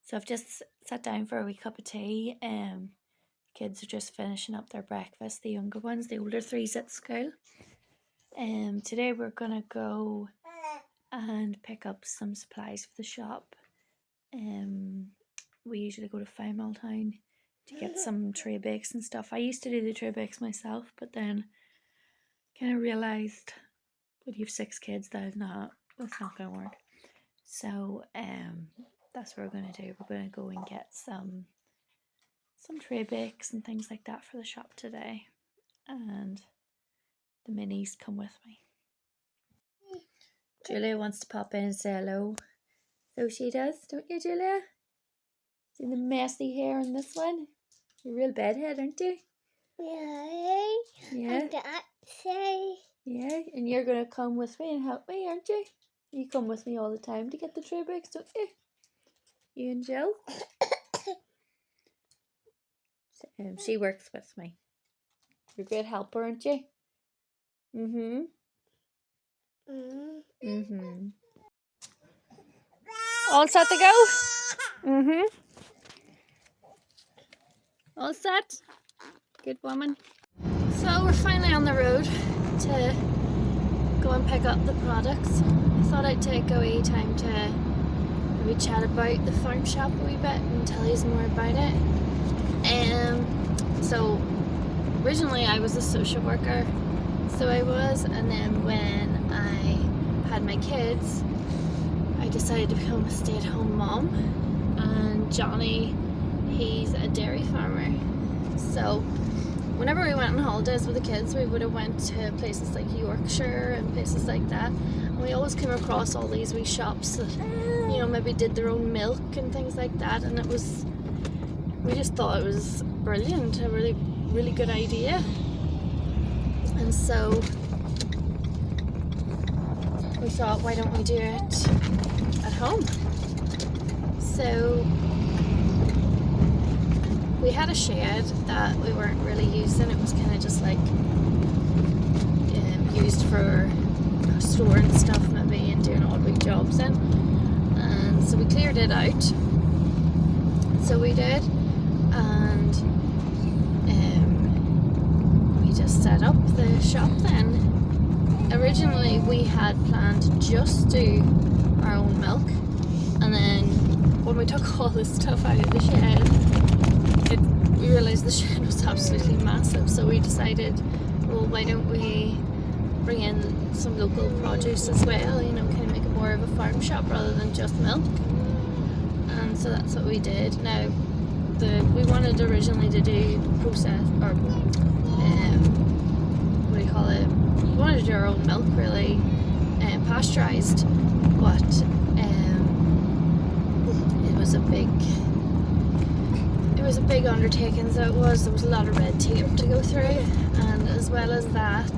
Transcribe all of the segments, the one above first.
So I've just sat down for a wee cup of tea. Kids are just finishing up their breakfast, the younger ones, the older three's at school. Today we're gonna go and pick up some supplies for the shop. We usually go to Final Town to get some tray bakes and stuff. I used to do the tray bakes myself, but then kind of realised when you have 6 kids that's not gonna work. So that's what we're gonna do. We're gonna go and get some tray bakes and things like that for the shop today, and the minis come with me. Julia wants to pop in and say hello, so she does, don't you, Julia? See the messy hair on this one? You're a real bedhead, aren't you? Yeah. Yeah, and you're gonna come with me and help me, aren't you? You come with me all the time to get the tray bakes, don't you? You and Jill. She works with me. You're a great helper, aren't you? All set to go? All set? Good woman. So we're finally on the road to go and pick up the products. I thought I'd take a wee time to maybe chat about the farm shop a wee bit and tell you more about it. So originally I was a social worker, so I was, and then when I had my kids, I decided to become a stay-at-home mom, and Johnny, he's a dairy farmer. So whenever we went on holidays with the kids, we would have went to places like Yorkshire and places like that, and we always came across all these wee shops that, you know, maybe did their own milk and things like that, and we just thought it was brilliant, a really good idea. And so we thought, why don't we do it at home? So we had a shed that we weren't really using. It was kind of just like used for storing stuff maybe and doing odd wee jobs in. And so we cleared it out. So we did, and we just set up the shop then. Originally we had planned to just do our own milk, and then when we took all this stuff out of the shed, we realised the shed was absolutely massive, so we decided, well, why don't we bring in some local produce as well, you know, kind of make it more of a farm shop rather than just milk. And so that's what we did. Now, we wanted originally to do process, or what do you call it? We wanted to do our own milk, really, pasteurised, but it was a big undertaking. So there was a lot of red tape to go through, and as well as that,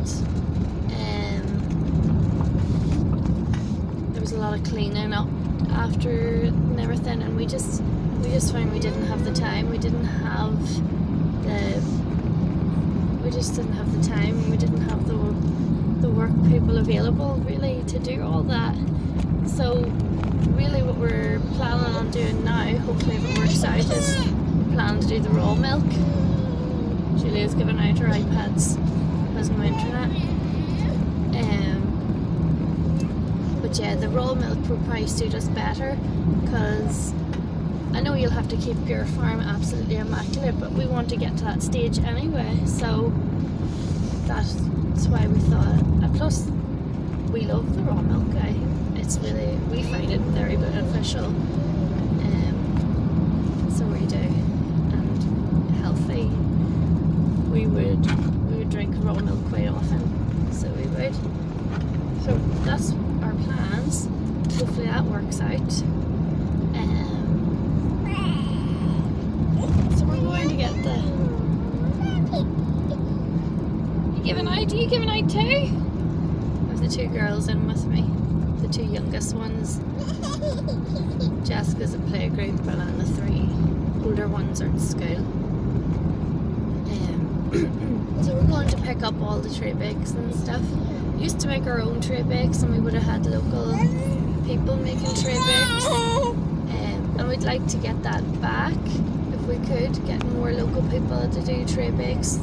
there was a lot of cleaning up after and everything, and we just found we didn't have the time. We just didn't have the time. We didn't have the work people available really to do all that. So really what we're planning on doing now, hopefully if it works out, is we plan to do the raw milk. Julia's giving out her iPads, has no internet. But yeah, the raw milk will probably suit us better, because I know you'll have to keep your farm absolutely immaculate, but we want to get to that stage anyway, so that's why we thought. And plus, we love the raw milk. We find it very beneficial, so we do, and healthy. We would drink raw milk quite often, so we would. So that's our plans. Hopefully that works out. So we're going to get the. You giving out too? I have the 2 girls in with me, the 2 youngest ones. Jessica's at playgroup, and the 3 older ones are at school. So we're going to pick up all the tray bakes and stuff. We used to make our own tray bakes, and we would have had local people making tray bakes. And we'd like to get that back if we could, get more local people to do tray bakes.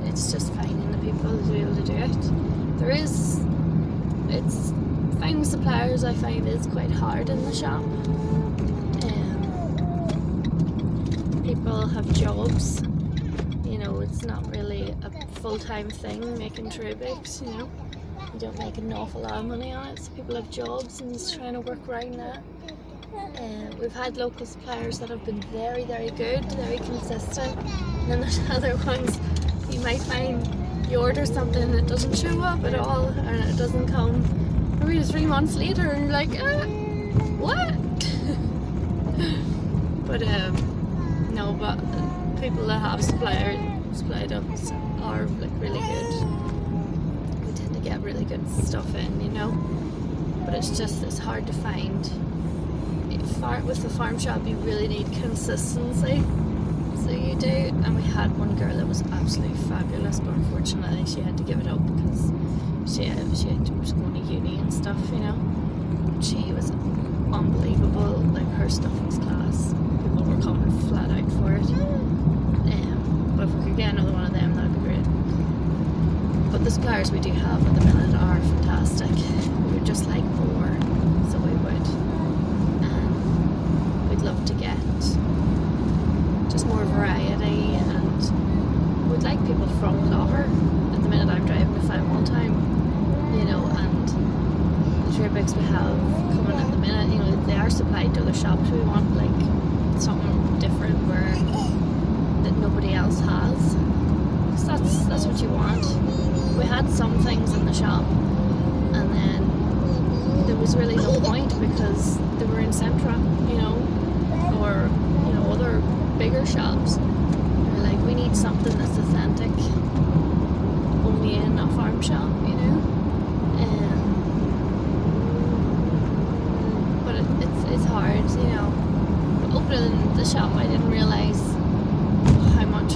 It's just finding the people to be able to do it. It's finding suppliers, I find, is quite hard in the shop. People have jobs, you know, it's not really a full-time thing making tray bakes, you know. You don't make an awful lot of money on it, so people have jobs and it's trying to work around that. We've had local suppliers that have been very, very good, very consistent, and then there's other ones you might find you order something and it doesn't show up at all, and it doesn't come maybe 3 months later, and you're like, what? But no, but people that have supplied us are like really good. We tend to get really good stuff in, you know. But it's hard to find. With the farm shop, you really need consistency. So you do. And we had one girl that was absolutely fabulous, but unfortunately she had to give it up because she was going to uni and stuff, you know. She was unbelievable. Like, her stuff was class. People were coming flat out for it. But if we could get another one of them, that'd be great. But the suppliers we do have at the minute are fantastic. We would just like more, so we would. And we'd love to get just more variety, and we'd like people from Loher. At the minute I'm driving to Five all time, you know, and the tray bakes we have coming at the minute, you know, they are supplied to other shops. We want like something different where that nobody else has. So that's what you want. We had some things in the shop, and then there was really no point because they were in Centra, you know, or, you know, other bigger shops. We're like, we need something that's authentic, only in a farm shop, you know. But it's hard, you know. But opening the shop, I didn't realise how much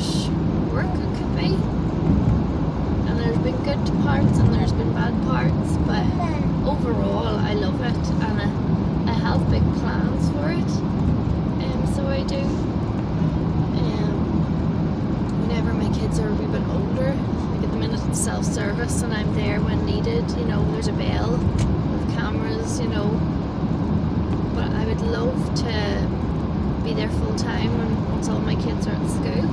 work it could be. And there's been good parts and there's been bad parts, but overall I love it, and I have big plans for it. So I do. Whenever my kids are a wee bit older, like at the minute it's self-service and I'm there when needed, you know, there's a bell with cameras, you know. But I would love to be there full time once all my kids are at school,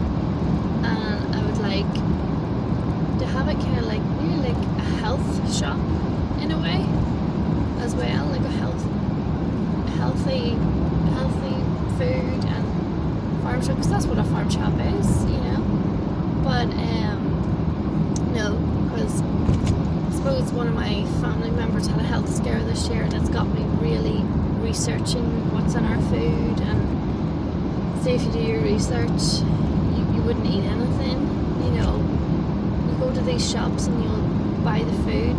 and I would like to have it kind of like really like a health shop in a way as well, like a healthy food and farm shop, because that's what a farm shop is, you know. But no, because I suppose one of my family members had a health scare this year, and it's got me really researching what's in our food. And say if you do your research, you wouldn't eat anything, you know. You go to these shops and you'll buy the food,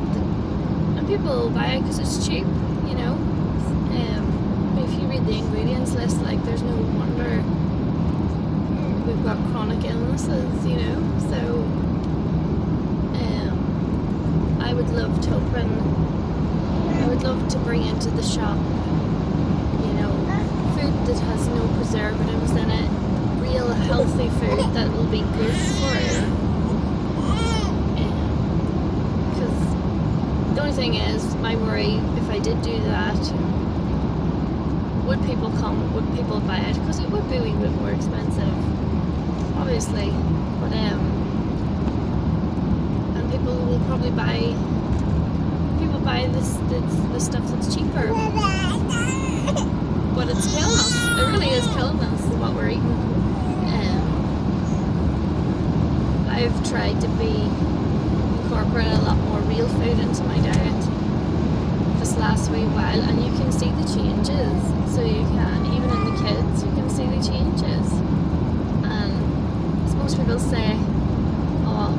and people will buy it because it's cheap, you know. If you read the ingredients list, like, there's no wonder we've got chronic illnesses, you know. So I would love to bring into the shop, you know, food that has no preservatives in it, real healthy food that will be good for you. Because the only thing is, my worry, if I did do that, would people come? Would people buy it? Because it would be a wee bit more expensive, obviously. But and people will probably buy. People buy the stuff that's cheaper. But it's killing us. It really is killing us what we're eating. I've tried to incorporate a lot more real food into my diet this last wee while, and you can see the changes. So you can, even in the kids, you can see the changes. And as most people say, oh,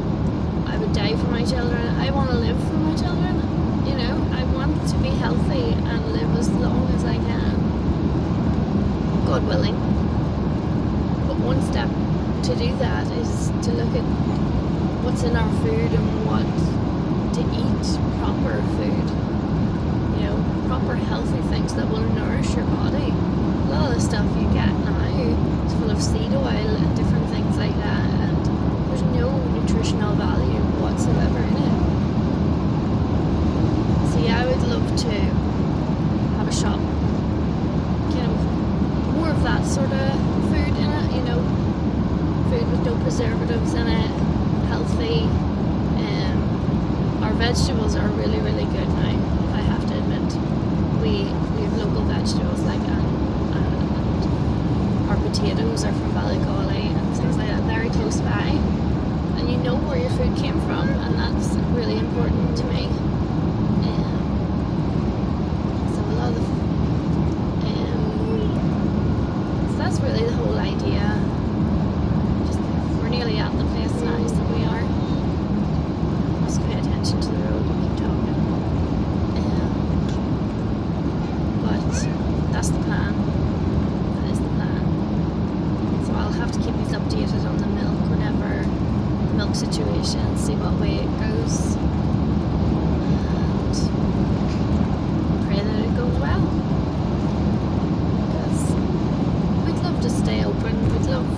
I would die for my children. I want to live for my children. You know, I want to be healthy and live as long as I can, God willing. But one step to do that is to look at what's in our food and what to eat proper food. You know, proper healthy things that will nourish your body. seed oil and different things like that, and there's no nutritional value whatsoever in it. So yeah, I would love to have a shop, kind of more of that sort of food in it, you know, food with no preservatives in it, healthy. Our vegetables are really, really good now, I have to admit. We have local vegetables like and our potatoes are from Ballycolly and things like that, very close by, and you know where your food came from, and that's really important to me. So a lot of so that's really the whole idea. Just we're nearly at the place now, so we are. Must pay attention to the road and keep talking. But that's the plan. That is the plan. So I'll have to keep you updated on the milk whenever the milk situation, see what way it goes, and pray that it goes well. Because we'd love to stay open. We'd love.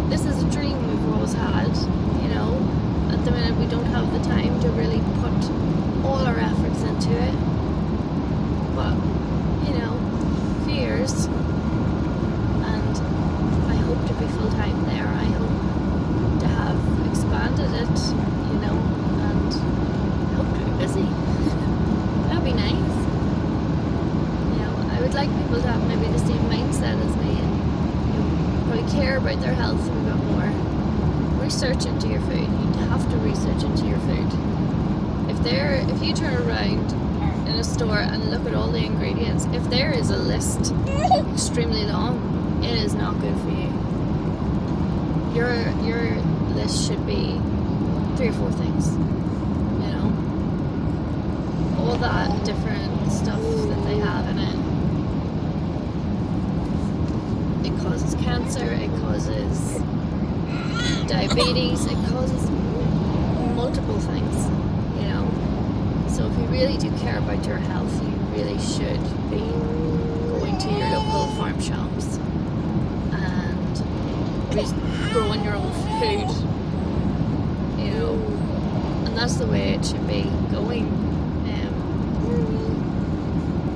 This is a dream we've always had, you know. At the minute we don't have the time to really put all our efforts into it, but you know, fears, and I hope to be full time there. I hope to have expanded it, you know, and I hope to be busy. That'd be nice. You know, I would like people to have maybe the same mindset as me, and you know, probably care about their health a bit more. Research into your food. You have to research into your food. If you turn around in a store and look at all the ingredients, if there is a list extremely long, it is not good for you. Your list should be 3 or 4 things. You know, all that different stuff that they have in it. It causes cancer. It causes diabetes, it causes multiple things, you know. So if you really do care about your health, you really should be going to your local farm shops and growing your own food, you know, and that's the way it should be going.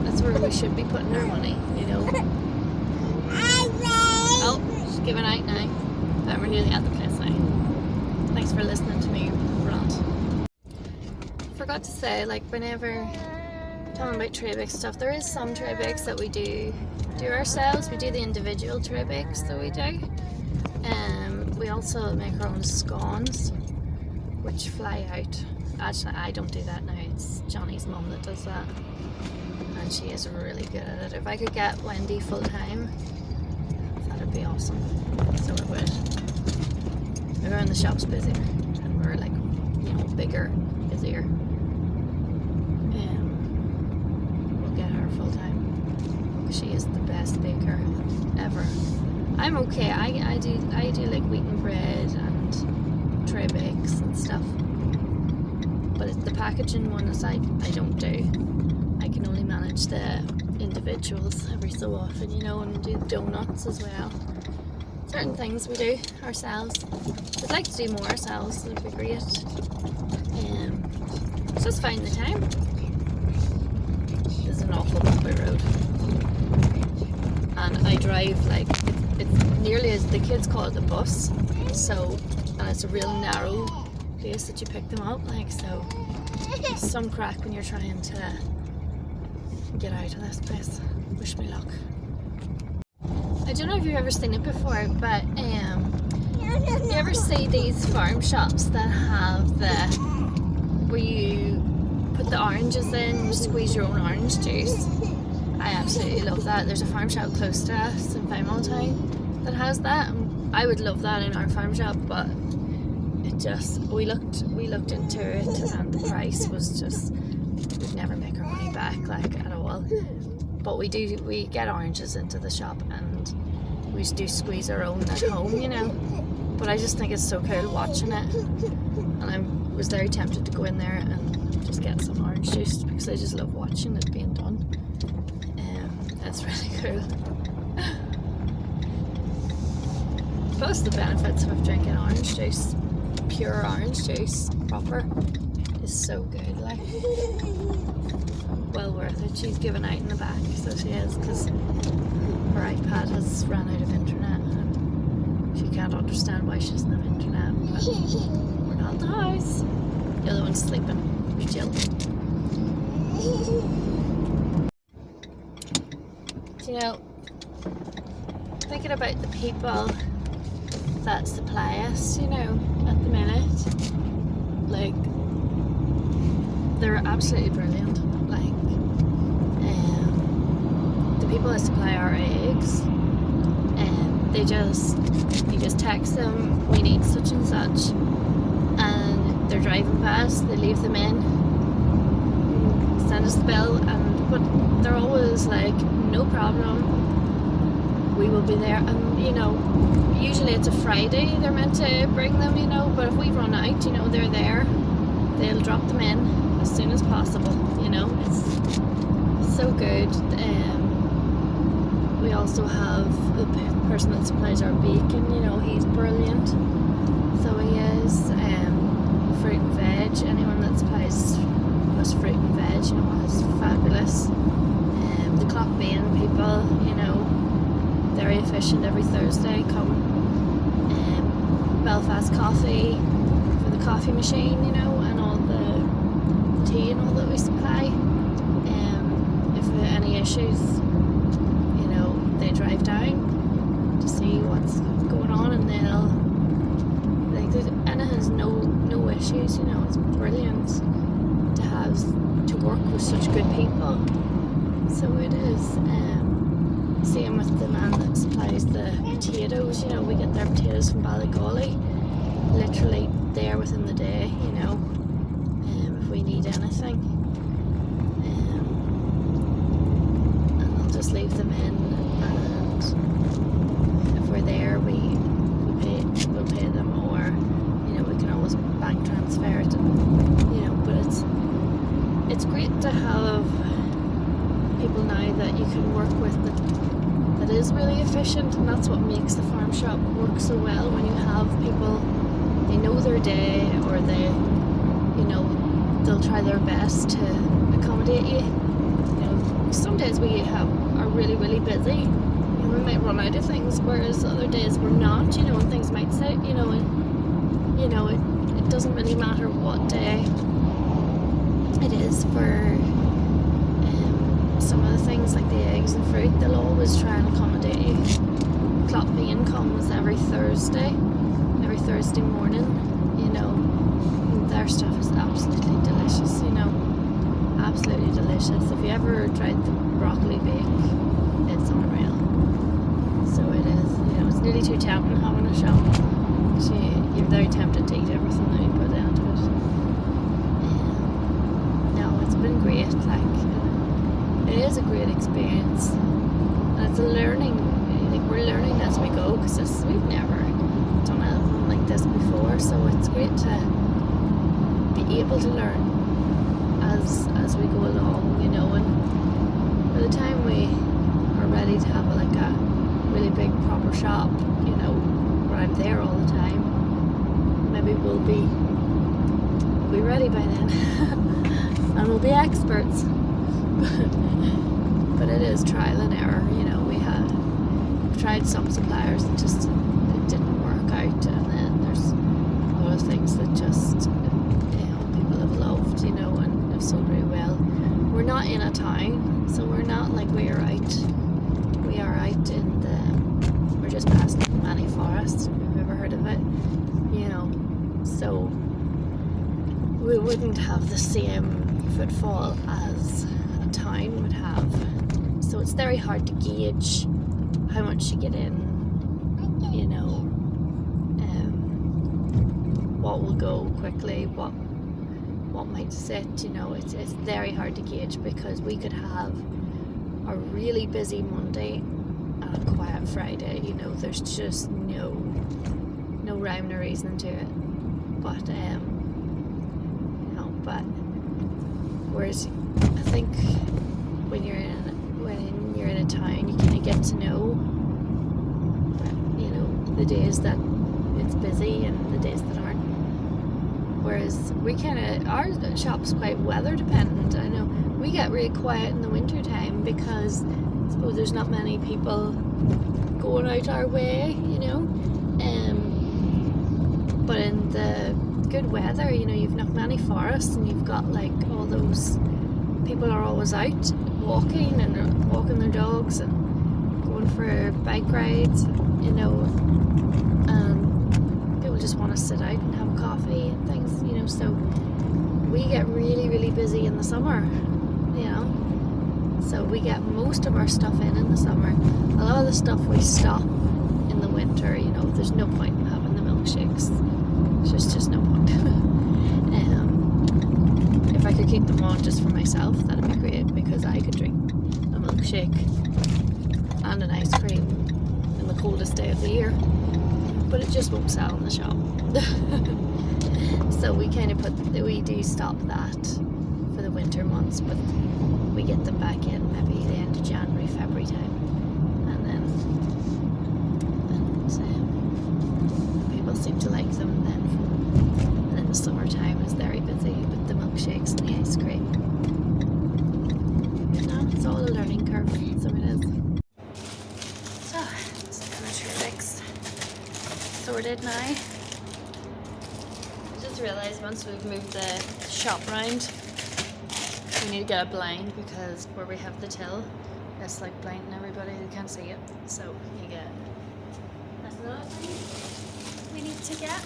That's where we should be putting our money, you know. Oh, she's giving out now. But we're nearly at the place now. Thanks for listening to me rant. Forgot to say, like, whenever talking about traybakes stuff, there is some traybakes that we do ourselves. We do the individual traybakes that we do. We also make our own scones, which fly out. Actually, I don't do that now. It's Johnny's mum that does that, and she is really good at it. If I could get Wendy full time, that'd be awesome. So it would. We're in the shop's busier, and we're like, you know, bigger, busier. We'll get her full time. She is the best baker ever. I'm okay. I do like wheaten bread and traybakes and stuff. But the packaging ones I don't do. I can only manage the individuals every so often, you know, and do donuts as well. Certain things we do ourselves. We'd like to do more ourselves, it would be great. Just find the time. This is an awful bumpy road. And I drive like, it's nearly as the kids call it the bus. So, and it's a real narrow place that you pick them up, like, so there's some crack when you're trying to get out of this place. Wish me luck. I don't know if you've ever seen it before, but you ever see these farm shops that have where you put the oranges in and squeeze your own orange juice? I absolutely love that. There's a farm shop close to us in Town that has that. I would love that in our farm shop, but it just, we looked into it, and the price was just, we'd never make our money back, like, at all. But we get oranges into the shop, and we do squeeze our own at home, you know. But I just think it's so cool watching it, and I was very tempted to go in there and just get some orange juice, because I just love watching it being done. It's really cool. Plus the benefits of drinking orange juice, pure orange juice, proper, is so good. Like, well worth it. She's given out in the back, so she is, because her iPad has run out of internet and she can't understand why she doesn't have internet. But we're not in the house. The other one's sleeping. Chill. You know, thinking about the people that supply us, you know, at the minute, like, they're absolutely brilliant. Like, the people that supply our eggs, and you just text them, we need such and such, and they're driving past, they leave them in, send us the bill, but they're always like, no problem, we will be there. And you know, usually it's a Friday they're meant to bring them, you know, but if we run out, you know, they're there, they'll drop them in as soon as possible, you know. It's so good. We also have the person that supplies our bacon, you know, he's brilliant, so he is. Fruit and veg, anyone that supplies us fruit and veg, you know, is fabulous. The Clock Bean people, you know, very efficient. Every Thursday come. Belfast Coffee for the coffee machine, you know, and all the tea and all that we supply. If there are any issues, you know, they drive down to see what's going on, and they'll, like, Anna has no issues, you know. It's brilliant to work with such good people. So it is. Same with the man that supplies the potatoes, you know, we get their potatoes from Ballygolly, literally there within the day, you know, if we need anything. And I'll just leave them in, and if we're there, we'll pay them, or, you know, we can always bank transfer it, you know. But it's great to have people now that you can work with that is really efficient, and that's what makes the farm shop work so well. When you have people, they know their day, or they, you know, they'll try their best to accommodate you. You know, some days we are really, really busy, and we might run out of things, whereas other days we're not, you know, and things might sit, you know, and, you know, it doesn't really matter what day it is for some of the things, like the eggs and fruit, they'll always try and accommodate you. Clock Bean comes every Thursday morning, you know, and their stuff is absolutely delicious, you know, absolutely delicious. If you ever tried the broccoli bake, it's unreal. So it is, you know, it's nearly too tempting having a shop. You're very tempted to eat everything that you put into it. No, it's been great. Like, it is a great experience, and it's a learning, like, we're learning as we go, because we've never done anything like this before, so it's great to be able to learn as we go along, you know. And by the time we are ready to have like a really big proper shop, you know, where I'm there all the time, maybe we'll be ready by then and we'll be experts. But it is trial and error, you know. We've tried some suppliers and just it didn't work out, and then there's a lot of things that just, you know, people have loved, you know, and have sold very well. We're not in a town, so we're not like we are out in we're just past Manny Forest, if you've ever heard of it, you know, so we wouldn't have the same footfall as a town would have. So it's very hard to gauge how much you get in, you know, what will go quickly, what might sit, you know. It's very hard to gauge, because we could have a really busy Monday and a quiet Friday, you know. There's just no rhyme or reason to it. But you know, but whereas I think when you're in a town, you kind of get to know, you know, the days that it's busy and the days that aren't. Whereas our shop's quite weather dependent. I know we get really quiet in the winter time because I suppose there's not many people going out our way, you know. But in the good weather, you know, you've not many forests and you've got like all those people are always out walking and walking their dogs and going for bike rides, you know, and people just want to sit out and have a coffee and things, you know. So we get really, really busy in the summer, you know. So we get most of our stuff in the summer. A lot of the stuff we stop in the winter, you know. There's no point in having the milkshakes. There's just no point. If I could keep them on just for myself, that'd be great, because I could drink a milkshake and an ice cream in the coldest day of the year, but it just won't sell in the shop. So we kind of we do stop that for the winter months, but we get them back in maybe the end of January, February time, and people seem to like them then. And then the summertime is very busy with the milkshakes and the ice cream. You know, it's all a learning curve, so it is. So, just kind of traybakes sorted now. I just realised once we've moved the shop round, we need to get a blind, because where we have the till, it's like blinding everybody, they can't see it. So you get, that's another thing we need to get.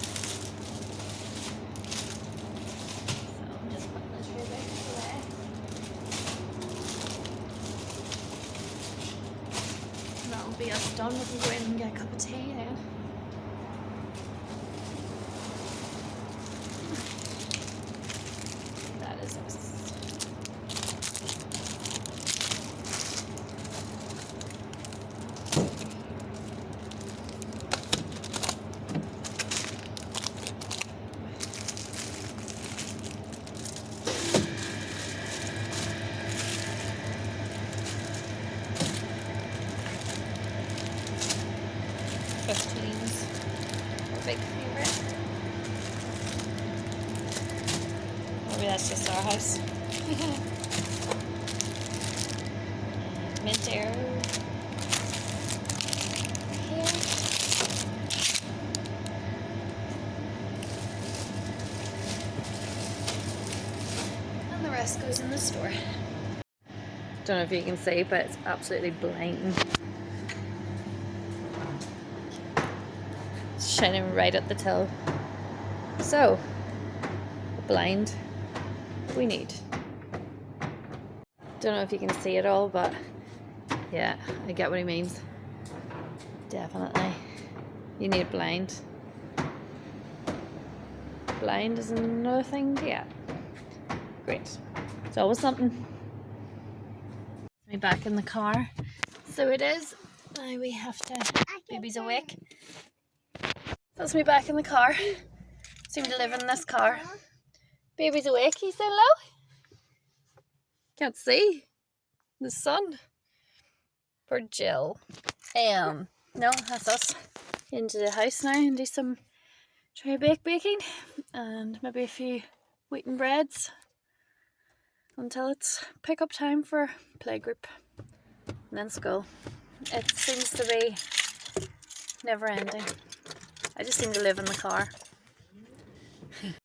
That'll be us done. We can go in and get a cup of tea then. That is us. Our big favourite. Maybe that's just our house. Mint arrow. Here. And the rest goes in the store. Don't know if you can see, but it's absolutely blinding. Shining right at the till. So, a blind we need. Don't know if you can see it all, but yeah, I get what he means. Definitely. You need a blind. Blind is another thing to get. Great. It's always something. Me back in the car. So it is. Now we have to. Baby's awake. That's me back in the car. Seem to live in this car. Baby's awake. He said hello. Can't see the sun. Poor Jill. No, that's us. Into the house now and do some tray-bake baking and maybe a few wheaten breads until it's pick-up time for playgroup and then school. It seems to be never ending. I just seem to live in the car.